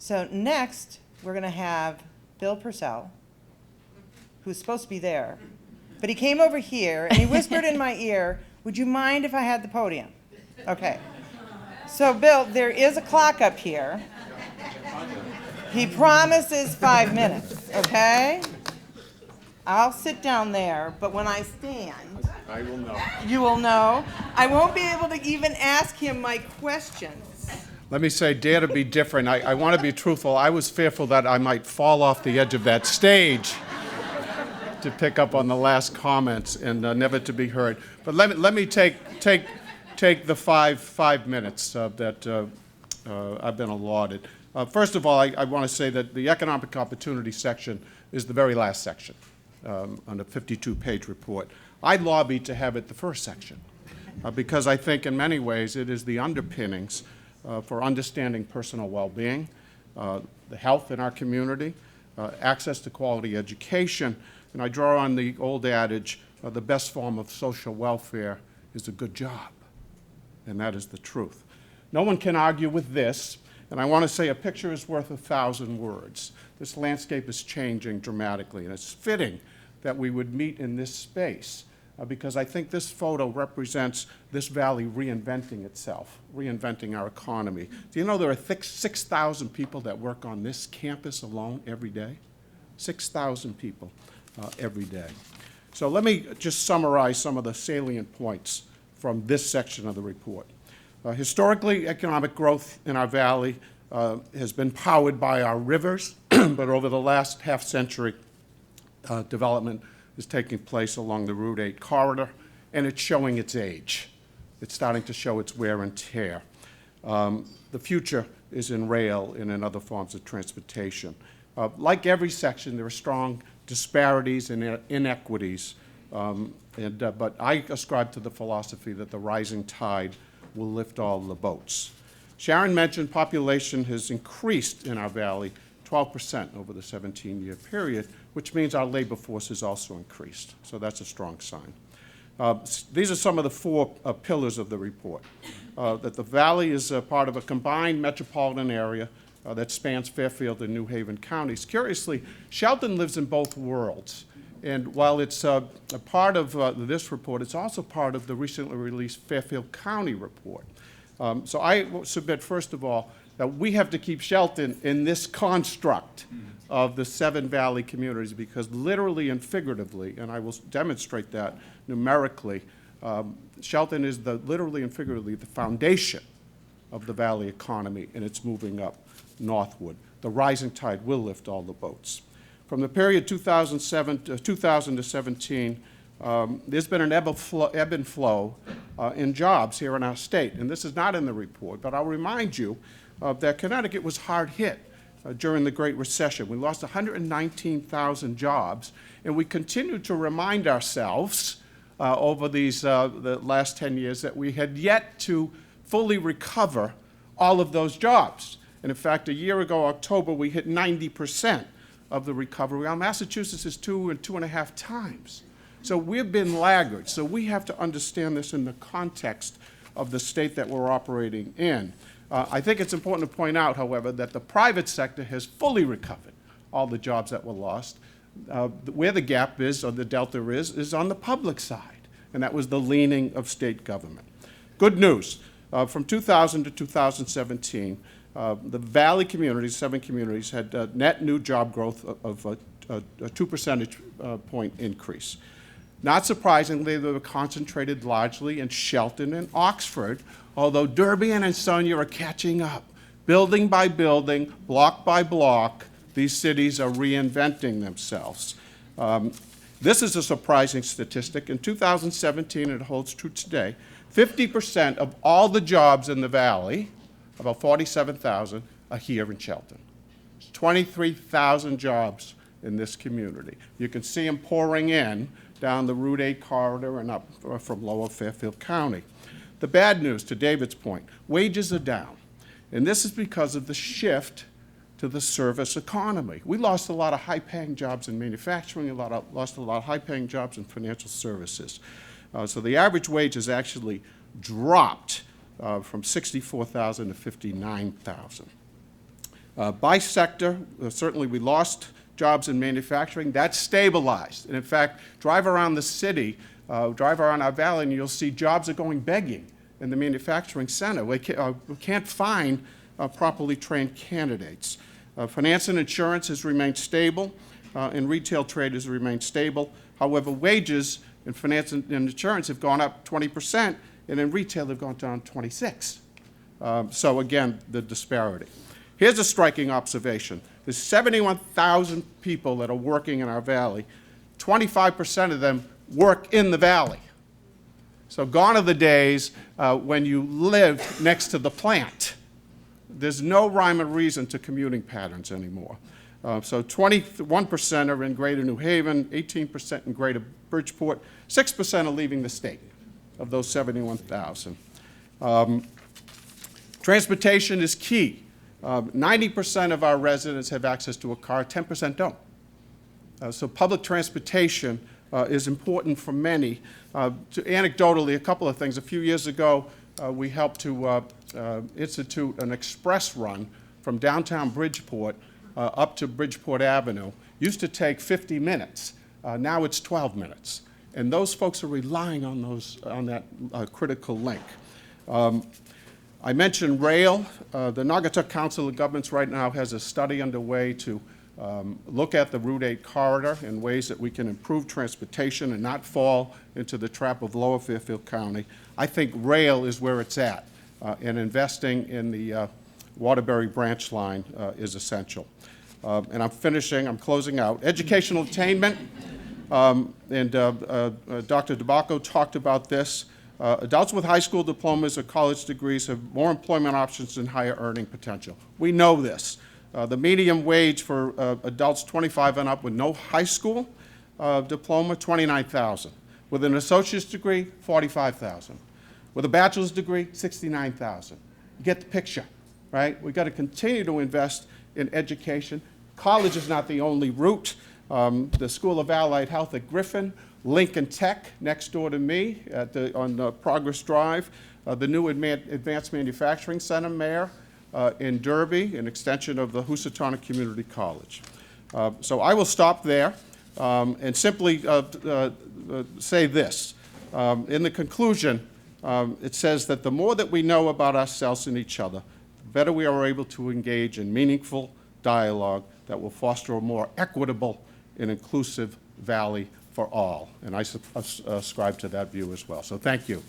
So next, we're going to have Bill Purcell, who's supposed to be there, but he came over here and he whispered in my ear, "Would you mind if I had the podium?" Okay. So Bill, there is a clock up here. He promises 5 minutes, okay? I'll sit down there, but when I stand, I will know. you will know. I won't be able to even ask him my questions. Let me say, dare to be different. I want to be truthful. I was fearful that I might fall off the edge of that stage to pick up on the last comments and never to be heard. But let me take the five minutes that I've been allotted. First of all, I want to say that the economic opportunity section is the very last section on a 52-page report. I lobbied to have it the first section because I think in many ways it is the underpinnings for understanding personal well-being, the health in our community, access to quality education, and I draw on the old adage, the best form of social welfare is a good job, and that is the truth. No one can argue with this, and I want to say a picture is worth 1,000 words. This landscape is changing dramatically, and it's fitting that we would meet in this space because I think this photo represents this valley reinventing itself, reinventing our economy. Do you know there are 6,000 people that work on this campus alone every day? 6,000 people every day. So let me just summarize some of the salient points from this section of the report. Historically, economic growth in our valley has been powered by our rivers, but over the last half-century, development is taking place along the Route 8 corridor, and it's showing its age. It's starting to show its wear and tear. The future is in rail and in other forms of transportation. Like every section, there are strong disparities and inequities, but I ascribe to the philosophy that the rising tide will lift all the boats. Sharon mentioned population has increased in our valley 12% over the 17-year period, which means our labor force has also increased. So that's a strong sign. These are some of the four pillars of the report. That the valley is a part of a combined metropolitan area that spans Fairfield and New Haven counties. Curiously, Shelton lives in both worlds. And while it's a part of this report, it's also part of the recently released Fairfield County report. So I submit, first of all, that we have to keep Shelton in this construct of the 7 valley communities because literally and figuratively, and I will demonstrate that numerically, Shelton is literally and figuratively the foundation of the valley economy, and it's moving up northward. The rising tide will lift all the boats. From the period 2000 to 17, there's been an ebb and flow in jobs here in our state, and this is not in the report, but I'll remind you that Connecticut was hard hit during the Great Recession. We lost 119,000 jobs, and we continue to remind ourselves over the last 10 years that we had yet to fully recover all of those jobs. And in fact, a year ago, October, we hit 90% of the recovery. While Massachusetts is 2.5 times. So we've been laggards. So we have to understand this in the context of the state that we're operating in. I think it's important to point out, however, that the private sector has fully recovered all the jobs that were lost. Where the gap is, or the delta is on the public side, and that was the leaning of state government. Good news, from 2000 to 2017, the valley communities, 7 communities, had net new job growth of a 2 percentage point increase. Not surprisingly, they were concentrated largely in Shelton and Oxford, although Derby and Ansonia are catching up. Building by building, block by block, these cities are reinventing themselves. This is a surprising statistic. In 2017, it holds true today, 50% of all the jobs in the valley, about 47,000, are here in Shelton. 23,000 jobs in this community. You can see them pouring in down the Route 8 corridor and up from lower Fairfield County. The bad news, to David's point, wages are down. And this is because of the shift to the service economy. We lost a lot of high-paying jobs in manufacturing, lost a lot of high-paying jobs in financial services. So the average wage has actually dropped from $64,000 to $59,000. By sector, certainly we lost jobs in manufacturing. That's stabilized. And in fact, drive around the city, drive around our valley, and you'll see jobs are going begging in the manufacturing center. We can't find properly trained candidates. Finance and insurance has remained stable, and retail trade has remained stable. However, wages in finance and insurance have gone up 20%, and in retail they've gone down 26%. So again, the disparity. Here's a striking observation. There's 71,000 people that are working in our valley. 25% of them work in the valley. So gone are the days when you live next to the plant. There's no rhyme or reason to commuting patterns anymore. So 21% are in Greater New Haven, 18% in Greater Bridgeport, 6% are leaving the state of those 71,000. Transportation is key. 90% of our residents have access to a car, 10% don't. So public transportation is important for many. Anecdotally, a couple of things. A few years ago, we helped to institute an express run from downtown Bridgeport up to Bridgeport Avenue. Used to take 50 minutes. Now it's 12 minutes. And those folks are relying on that critical link. I mentioned rail. The Naugatuck Council of Governments right now has a study underway to look at the Route 8 corridor in ways that we can improve transportation and not fall into the trap of Lower Fairfield County. I think rail is where it's at, and investing in the Waterbury branch line is essential. And I'm closing out. Educational attainment, and Dr. DeBacco talked about this. Adults with high school diplomas or college degrees have more employment options and higher earning potential. We know this. The median wage for adults 25 and up with no high school diploma, $29,000. With an associate's degree, $45,000. With a bachelor's degree, $69,000. You get the picture, right? We've got to continue to invest in education. College is not the only route. The School of Allied Health at Griffin, Lincoln Tech next door to me on Progress Drive, the new Advanced Manufacturing Center, Mayor, in Derby, an extension of the Housatonic Community College. So I will stop there and simply say this. In the conclusion, it says that the more that we know about ourselves and each other, the better we are able to engage in meaningful dialogue that will foster a more equitable and inclusive valley for all. And I ascribe to that view as well. So thank you.